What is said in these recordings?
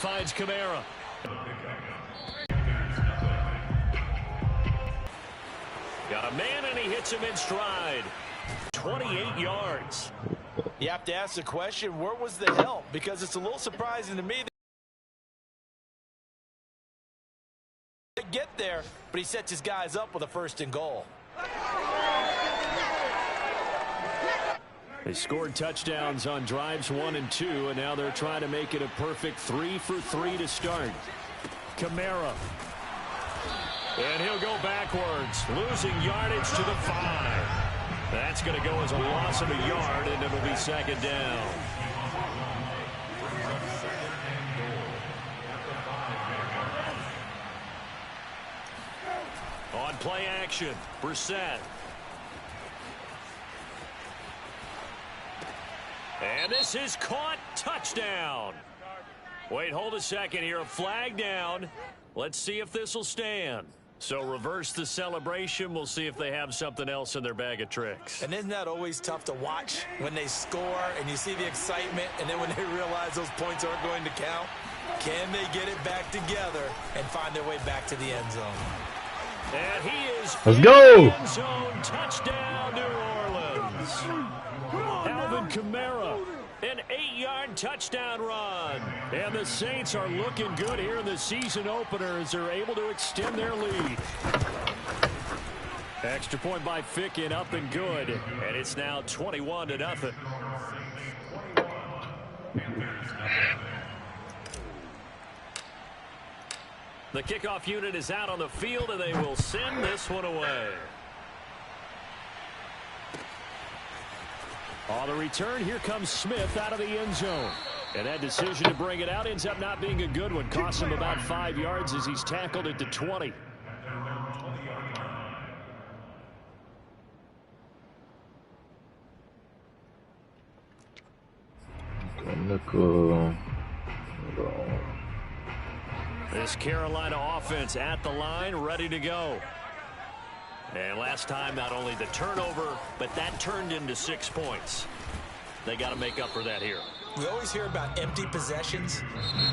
finds Kamara. Got a man, and he hits him in stride. 28 yards. You have to ask the question, where was the help? Because it's a little surprising to me that they get there, but he sets his guys up with a 1st and goal. They scored touchdowns on drives 1 and 2, and now they're trying to make it a perfect 3 for 3 to start. Kamara. And he'll go backwards, losing yardage to the 5. That's going to go as a loss of a yard, and it'll be 2nd down. On play action, Brissett. And this is caught. Touchdown. Wait, hold a second here. A flag down. Let's see if this will stand. So reverse the celebration. We'll see if they have something else in their bag of tricks. And isn't that always tough to watch when they score and you see the excitement, and then when they realize those points aren't going to count? Can they get it back together and find their way back to the end zone? And he is Let's go. End zone. Touchdown, New Orleans. Alvin Kamara. An 8-yard touchdown run. And the Saints are looking good here in the season opener as they're able to extend their lead. Extra point by Ficken, up and good. And it's now 21-0. The kickoff unit is out on the field, and they will send this one away. On the return, here comes Smith out of the end zone. And that decision to bring it out ends up not being a good one. Costs him about 5 yards as he's tackled at the 20. This Carolina offense at the line, ready to go. And last time, not only the turnover, but that turned into 6 points. They got to make up for that here. We always hear about empty possessions,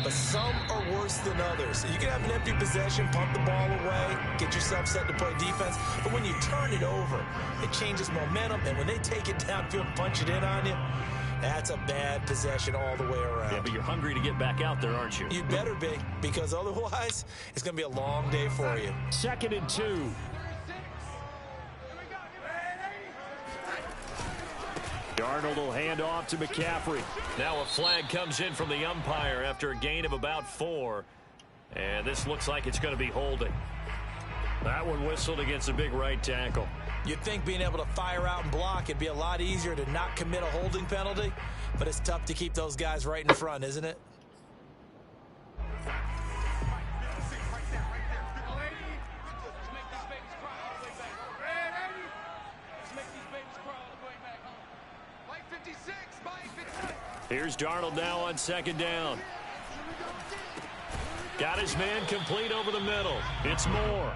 but some are worse than others. You can have an empty possession, pump the ball away, get yourself set to play defense, but when you turn it over, it changes momentum, and when they take it downfield and punch it in on you, that's a bad possession all the way around. Yeah, but you're hungry to get back out there, aren't you? You'd better be, because otherwise, it's going to be a long day for you. 2nd and 2. Darnold will hand off to McCaffrey. Now a flag comes in from the umpire after a gain of about 4. And this looks like it's going to be holding. That one whistled against a big right tackle. You'd think being able to fire out and block, it'd be a lot easier to not commit a holding penalty, but it's tough to keep those guys right in front, isn't it? Here's Darnold now on 2nd down. Got his man complete over the middle. It's Moore.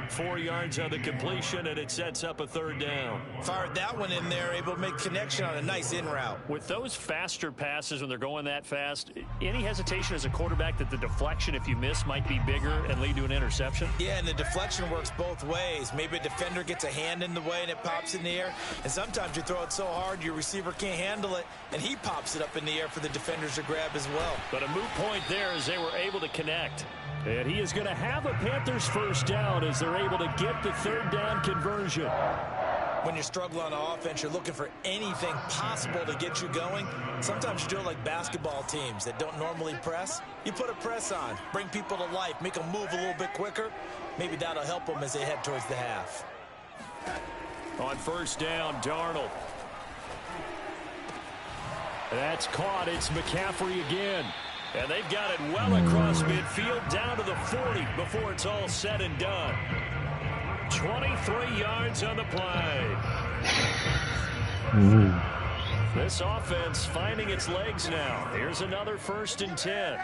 4 yards on the completion, and it sets up a 3rd down. Fired that one in there, able to make connection on a nice in route. With those faster passes when they're going that fast, any hesitation as a quarterback that the deflection, if you miss, might be bigger and lead to an interception? Yeah, and the deflection works both ways. Maybe a defender gets a hand in the way and it pops in the air, and sometimes you throw it so hard your receiver can't handle it, and he pops it up in the air for the defenders to grab as well. But a moot point there as they were able to connect. And he is going to have a Panthers 1st down as they're able to get the 3rd down conversion. When you're struggling on offense, you're looking for anything possible to get you going. Sometimes you do it like basketball teams that don't normally press. You put a press on, bring people to life, make them move a little bit quicker. Maybe that'll help them as they head towards the half. On 1st down, Darnold. That's caught. It's McCaffrey again. And they've got it well across midfield down to the 40 before it's all said and done. 23 yards on the play. This offense finding its legs now. Here's another 1st and 10.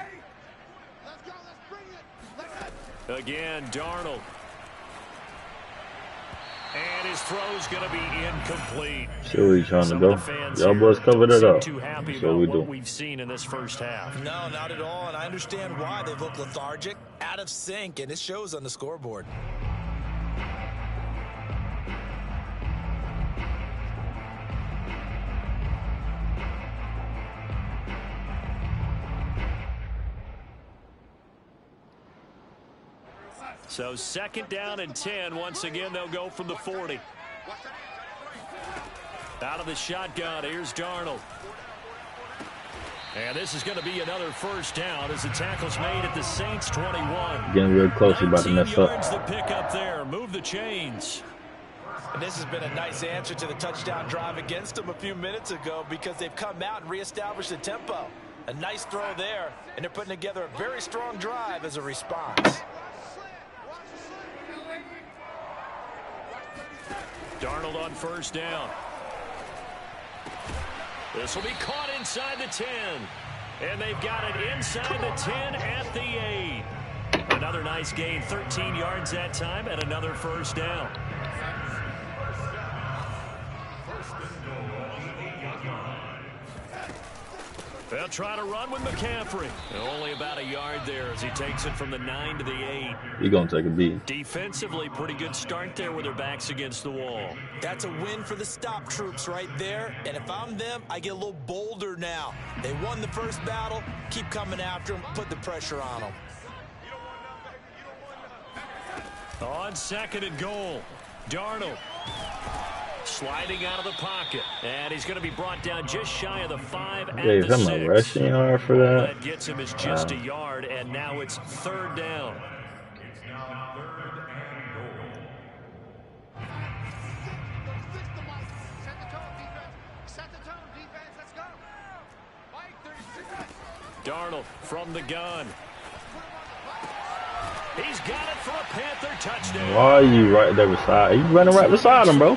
Again, Darnold. And his throw's going to be incomplete. See where he's trying to go. Y'all boys covered it up. Too happy That's about what we what do. we've seen in this first half. No, not at all, and I understand why. They look lethargic, out of sync, and it shows on the scoreboard. So 2nd down and 10. Once again, they'll go from the 40. Out of the shotgun, here's Darnold. And this is going to be another first down as the tackle's made at the Saints 21. Getting real close, you're about to mess up. Yards the pick up there. Move the chains. And this has been a nice answer to the touchdown drive against them a few minutes ago because they've come out and reestablished the tempo. A nice throw there, and they're putting together a very strong drive as a response. Darnold on first down. This will be caught inside the 10. And they've got it inside the 10 at the 8. Another nice gain, 13 yards that time, and another first down. They'll try to run with McCaffrey. Only about a yard there as he takes it from the 9 to the 8. He's going to take a beat. Defensively, pretty good start there with their backs against the wall. That's a win for the stop troops right there. And if I'm them, I get a little bolder now. They won the first battle. Keep coming after them. Put the pressure on them. On 2nd and goal, Darnold. Sliding out of the pocket, and he's going to be brought down just shy of the 5 at Gave the him 6. a rushing yard for that. That gets him is just a yard, and now it's 3rd down. Darnold from the gun. He's got it for a Panther touchdown. Why are you right there beside? You running right beside him, bro.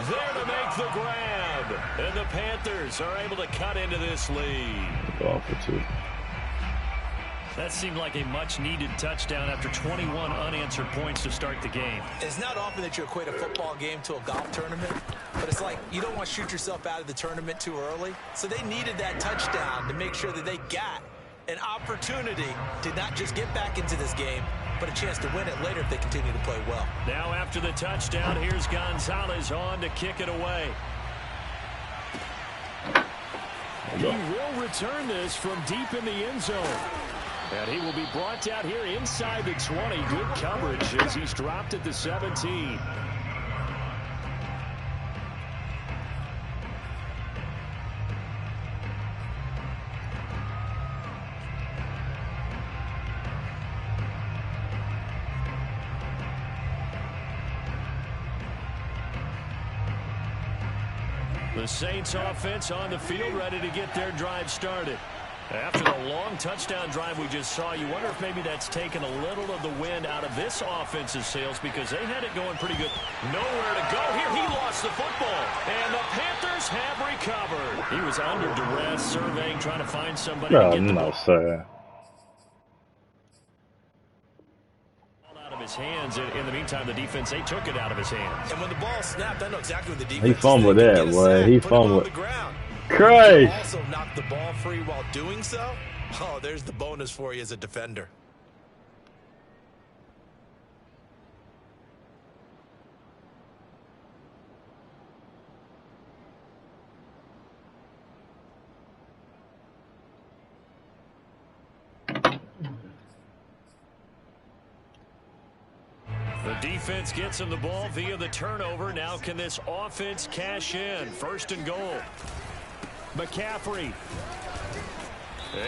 There to make the grab. And the Panthers are able to cut into this lead. Going for 2. That seemed like a much-needed touchdown after 21 unanswered points to start the game. It's not often that you equate a football game to a golf tournament, but it's like you don't want to shoot yourself out of the tournament too early. So they needed that touchdown to make sure that they got an opportunity to not just get back into this game, but a chance to win it later if they continue to play well. Now after the touchdown, here's Gonzalez on to kick it away. He will return this from deep in the end zone. And he will be brought down here inside the 20. Good coverage as he's dropped at the 17. The Saints offense on the field ready to get their drive started. After the long touchdown drive we just saw, you wonder if maybe that's taken a little of the wind out of this offense's sails because they had it going pretty good. Nowhere to go here. He lost the football. And the Panthers have recovered. He was under duress, surveying, trying to find somebody to get the ball sir. out of his hands. In the meantime, the defense, they took it out of his hands. And when the ball snapped, I know exactly what the defense He fumbled that, boy. He fumbled. Christ. Also knocked the ball free while doing so. Oh, there's the bonus for you as a defender. The defense gets him the ball via the turnover. Now can this offense cash in? 1st and goal. McCaffrey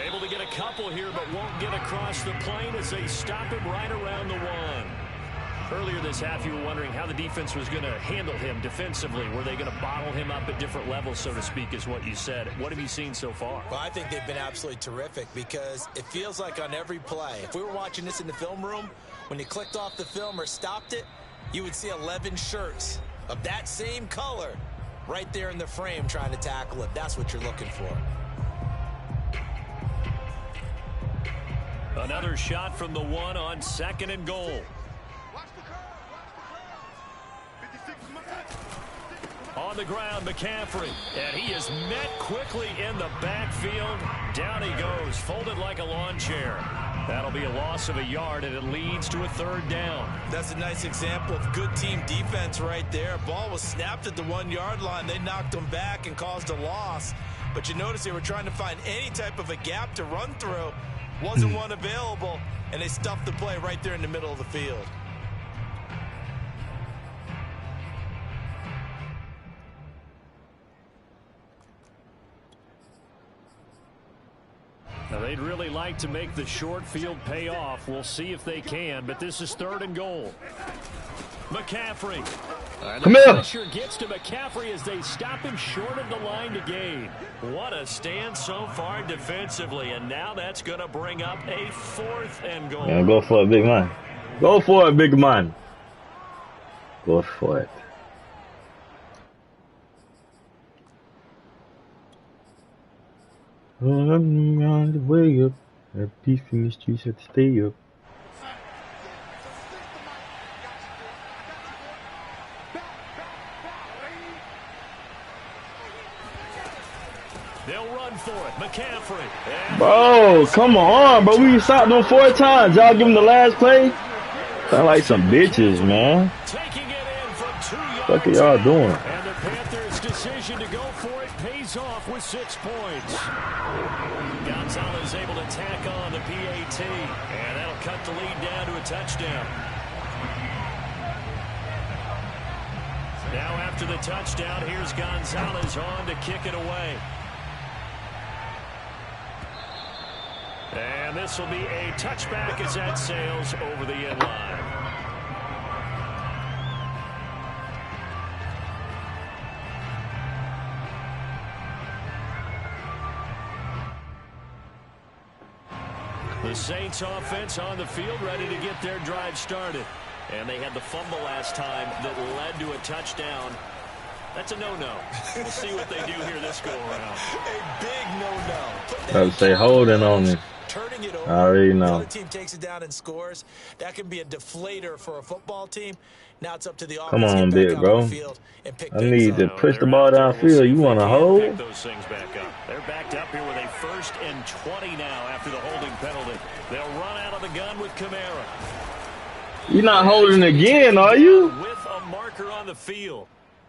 able to get a couple here, but won't get across the plane as they stop him right around the 1. Earlier this half, you were wondering how the defense was going to handle him defensively. Were they going to bottle him up at different levels, so to speak, is what you said. What have you seen so far? Well, I think they've been absolutely terrific because it feels like on every play, if we were watching this in the film room, when you clicked off the film or stopped it, you would see 11 shirts of that same color right there in the frame trying to tackle it. That's what you're looking for. Another shot from the 1 on 2nd and goal. On the ground, McCaffrey. And he is met quickly in the backfield. Down he goes, folded like a lawn chair. That'll be a loss of a yard, and it leads to a 3rd down. That's a nice example of good team defense right there. Ball was snapped at the 1-yard line. They knocked him back and caused a loss. But you notice they were trying to find any type of a gap to run through. Wasn't one available, and they stuffed the play right there in the middle of the field. Now, they'd really like to make the short field pay off. We'll see if they can, but this is 3rd and goal. McCaffrey. Come here. Pressure gets to McCaffrey as they stop him short of the line to gain. What a stand so far defensively, and now that's going to bring up a 4th and goal. Yeah, go for it, big man. Go for it, big man. Go for it. I'm on the way up. That beef in the streets had to stay up. They'll run for it. McCaffrey. Bro, come on, bro. We stopped them 4 times. Y'all give him the last play? Sound like some bitches, man. Taking it in from 2 yards. What are y'all doing? And the Panthers' decision to go for it pays off with 6 points. Gonzalez able to tack on the PAT, and that'll cut the lead down to a touchdown. Now after the touchdown, here's Gonzalez on to kick it away. And this will be a touchback as that sails over the end line. The Saints offense on the field, ready to get their drive started. And they had the fumble last time that led to a touchdown. That's a no-no. We'll see what they do here this go-around. A big no-no. I would say holding on me. Turning it over. I already know. The other team takes it down and scores. That can be a deflator for a football team. Now it's up to the offense. Come on, big bro. I need to up. push the ball downfield. You want to hold? Pick those things back up. They're backed up here with a 1st and 20 now after the holding penalty. They'll run out of the gun with Kamara. You're not holding again, are you? With a marker on the field.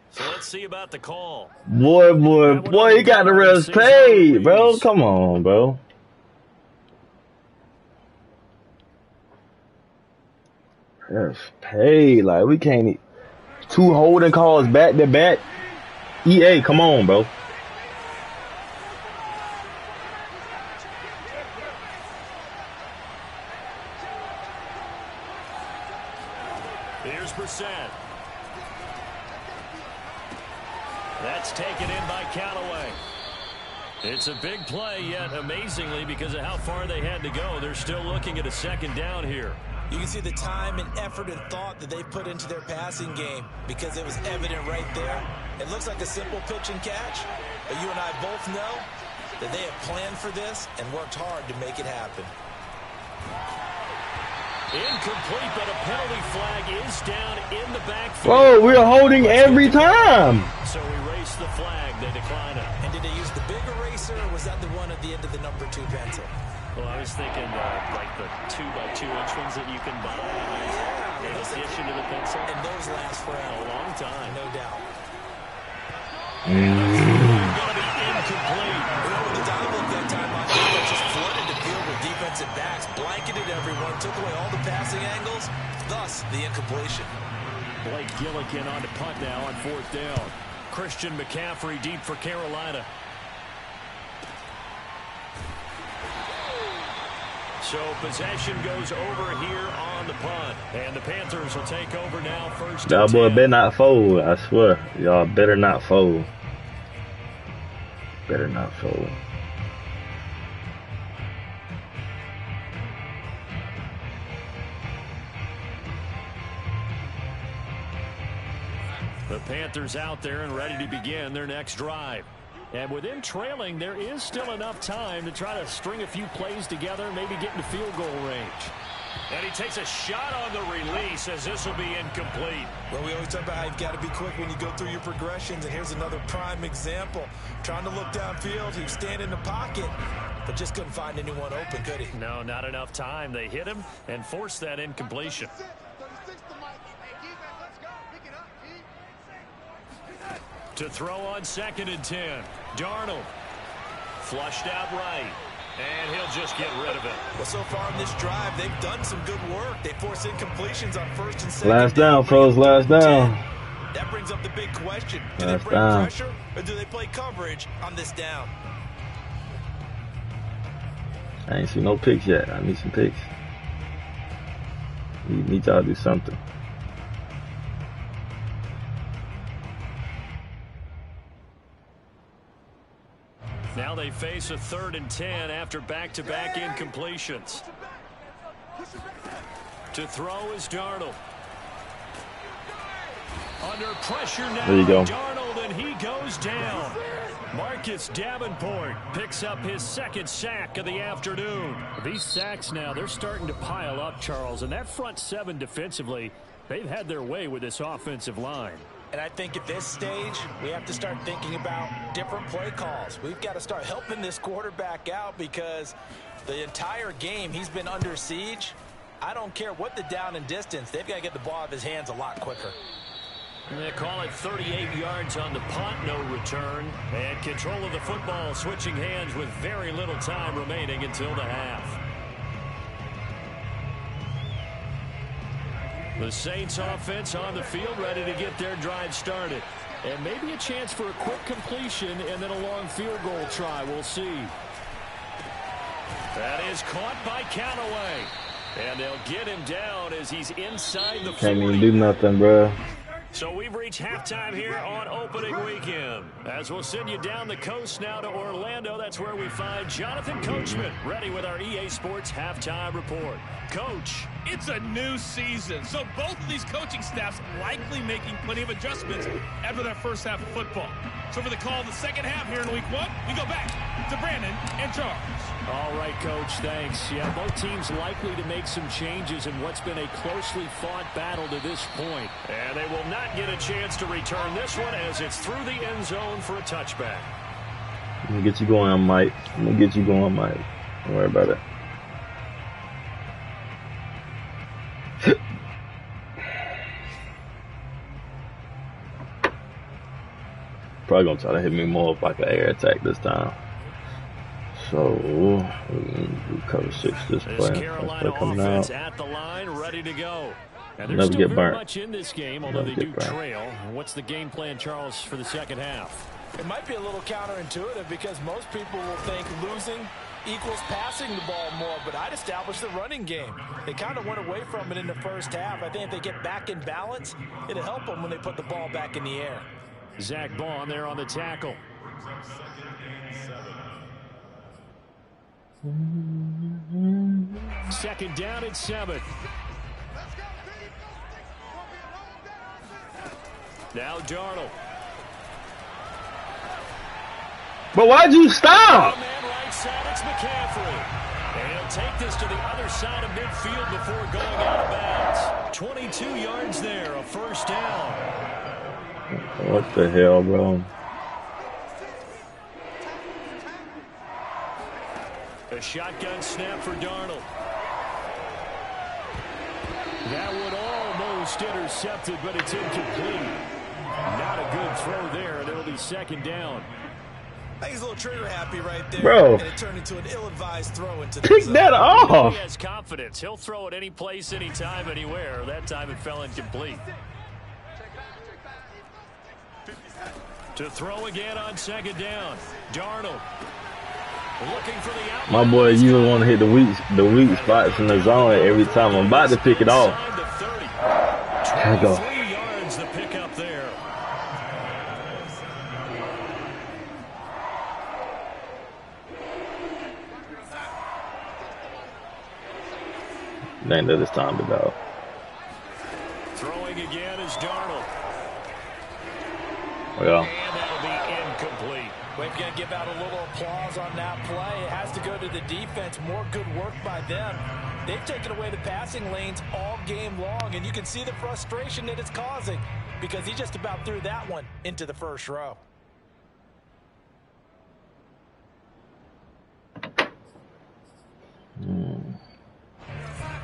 So let's see about the call. Boy, you got the rest paid, bro. Come on, bro. Rest paid. Like, we can't. 2 holding calls back to back. EA, come on, bro. Here's Brissett. That's taken in by Callaway. It's a big play, yet amazingly, because of how far they had to go, they're still looking at a 2nd down here. You can see the time and effort and thought that they put into their passing game because it was evident right there. It looks like a simple pitch and catch, but you and I both know that they have planned for this and worked hard to make it happen. Incomplete, but a penalty flag is down in the backfield. Whoa, we're holding every time. So erase the flag. They decline it. And did they use the big eraser, or was that the one at the end of the number 2 pencil? Well, I was thinking like the 2x2-inch ones that you can buy in addition to the pencil. And those last for a long time. No doubt. Going to be incomplete. With the dive look that time, my defense just flooded the field with defensive backs, blanketed everyone, took away all the passing angles, thus the incompletion. Blake Gillikin on to punt now on 4th down. Christian McCaffrey deep for Carolina. So possession goes over here on the punt. And the Panthers will take over now 1st. Y'all boy better not fold, I swear. Y'all better not fold. Better not fold. The Panthers out there and ready to begin their next drive. And with them trailing, there is still enough time to try to string a few plays together, maybe get into field goal range. And he takes a shot on the release as this will be incomplete. Well, we always talk about how you've got to be quick when you go through your progressions, and here's another prime example. Trying to look downfield, he was standing in the pocket, but just couldn't find anyone open, could he? No, not enough time. They hit him and forced that incompletion. To throw on 2nd and 10. Darnold. Flushed out right. And he'll just get rid of it. Well, so far in this drive, they've done some good work. They forced incompletions on 1st and 2nd. Last down, fellas. Last down. That brings up the big question. Do they bring pressure or do they play coverage on this down? I ain't seen no picks yet. I need some picks. Need y'all to do something. Now they face a 3rd and 10 after back-to-back incompletions. To throw is Darnold. Under pressure now. There you go. Darnold, and he goes down. Marcus Davenport picks up his 2nd sack of the afternoon. These sacks now, they're starting to pile up, Charles, and that front 7 defensively, they've had their way with this offensive line. And I think at this stage, we have to start thinking about different play calls. We've got to start helping this quarterback out because the entire game he's been under siege. I don't care what the down and distance. They've got to get the ball out of his hands a lot quicker. They call it 38 yards on the punt, no return. And control of the football switching hands with very little time remaining until the half. The Saints offense on the field ready to get their drive started. And maybe a chance for a quick completion and then a long field goal try. We'll see. That is caught by Callaway. And they'll get him down as he's inside the 40. Can't even do nothing, bro. So we've reached halftime here on opening weekend. As we'll send you down the coast now to Orlando, that's where we find Jonathan Coachman ready with our EA Sports halftime report. Coach. It's a new season, so both of these coaching staffs likely making plenty of adjustments after that first half of football. So for the call of the second half here in week 1, we go back to Brandon and Charles. All right, Coach, thanks. Yeah, both teams likely to make some changes in what's been a closely fought battle to this point. And they will not get a chance to return this one as it's through the end zone for a touchback. I'm going to get you going, Mike. I'm going to get you going, Mike. Don't worry about it. Probably going to try to hit me more if I can air attack this time. So, we cover 6 this play. Carolina coming offense out. At the line, ready to go. And they're Never still get very burnt. much in this game, although they do trail. What's the game plan, Charles, for the second half? It might be a little counterintuitive because most people will think losing equals passing the ball more, but I'd establish the running game. They kind of went away from it in the first half. I think if they get back in balance, it'll help them when they put the ball back in the air. Zach Bond there on the tackle. Second down at 7. Now Darnold. But why'd you stop? Man right side, it's McCaffrey. And he'll take this to the other side of midfield before going out of bounds. 22 yards there, a first down. What the hell, bro? A shotgun snap for Darnold. That one almost intercepted, but it's incomplete. Not a good throw there, and it'll be second down. I think he's a little trigger happy right there. Bro. And it turned into an ill-advised throw into the Pick zone. that off. He has confidence. He'll throw it any place, anytime, anywhere. That time it fell incomplete. To throw again on second down. Darnold. Looking for the outlet. My boy, you don't want to hit the weak spots in the zone every time. I'm about to pick it off. There you go. 3 yards the pickup there. Ain't that it's time to go. Throwing again is Darnold. Well, And that'll be incomplete. We're going to give out a little applause on that play. It has to go to the defense. More good work by them. They've taken away the passing lanes all game long, and you can see the frustration that it's causing because he just about threw that one into the first row.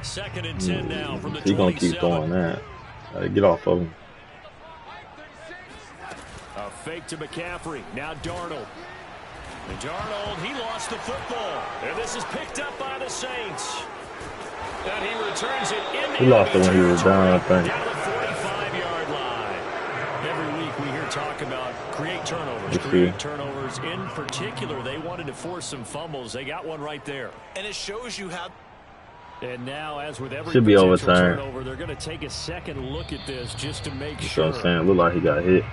Second and 10 now from the 27. He's going to keep throwing that. Get off of him. A fake to McCaffrey. Now Darnold. And Darnold, he lost the football. And this is picked up by the Saints. And he returns it in. He lost it when he was down, I think. Down to the 45-yard line. Every week we hear talk about create turnovers. In particular, they wanted to force some fumbles. They got one right there. And it shows you how. And now, as with every should be overturned. Turnover, they're going to take a second look at this just to make That's sure. what I'm saying. Look like he got hit.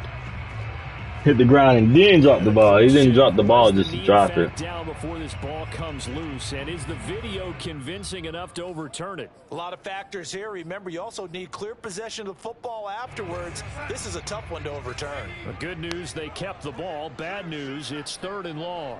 Hit the ground and then drop the ball. He didn't drop the ball just to drop it. Down before this ball comes loose. And is the video convincing enough to overturn it? A lot of factors here. Remember, you also need clear possession of the football afterwards. This is a tough one to overturn. But good news, they kept the ball. Bad news, it's 3rd and long.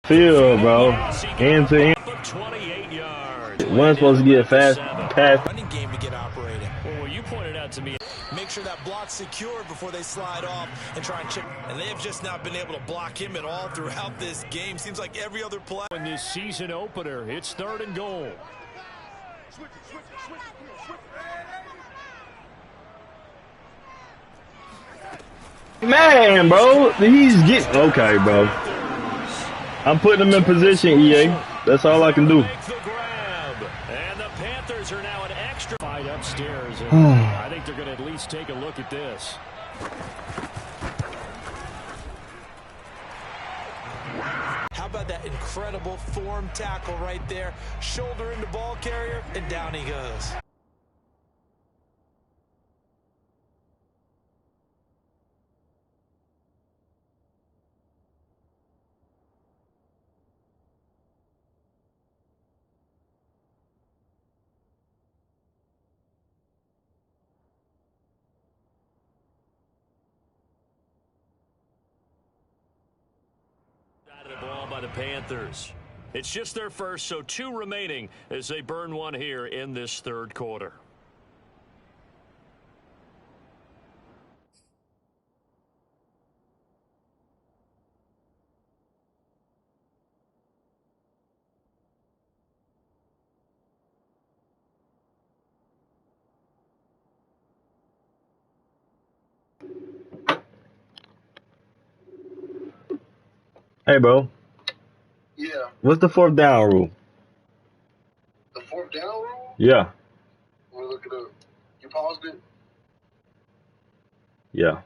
Field, bro. End to end. 28 yards. One's supposed to get a fast pass. Running game to get operating. Well, you pointed out to me. Make sure that block's secured before they slide off and try and chip. And they have just not been able to block him at all throughout this game. Seems like every other play. In this season opener, it's 3rd and goal. Man, bro. He's getting. Okay, bro. I'm putting him in position, EA. That's all I can do. And the Panthers are now an extra fight upstairs. I think they're going to at least take a look at this. How about that incredible form tackle right there? Shoulder into ball carrier, and down he goes. The ball by the Panthers. It's just their first, so 2 remaining as they burn one here in this 3rd quarter. Hey, bro. Yeah. What's the 4th down rule? The 4th down rule? Yeah. We'll look it up. You paused it? Yeah.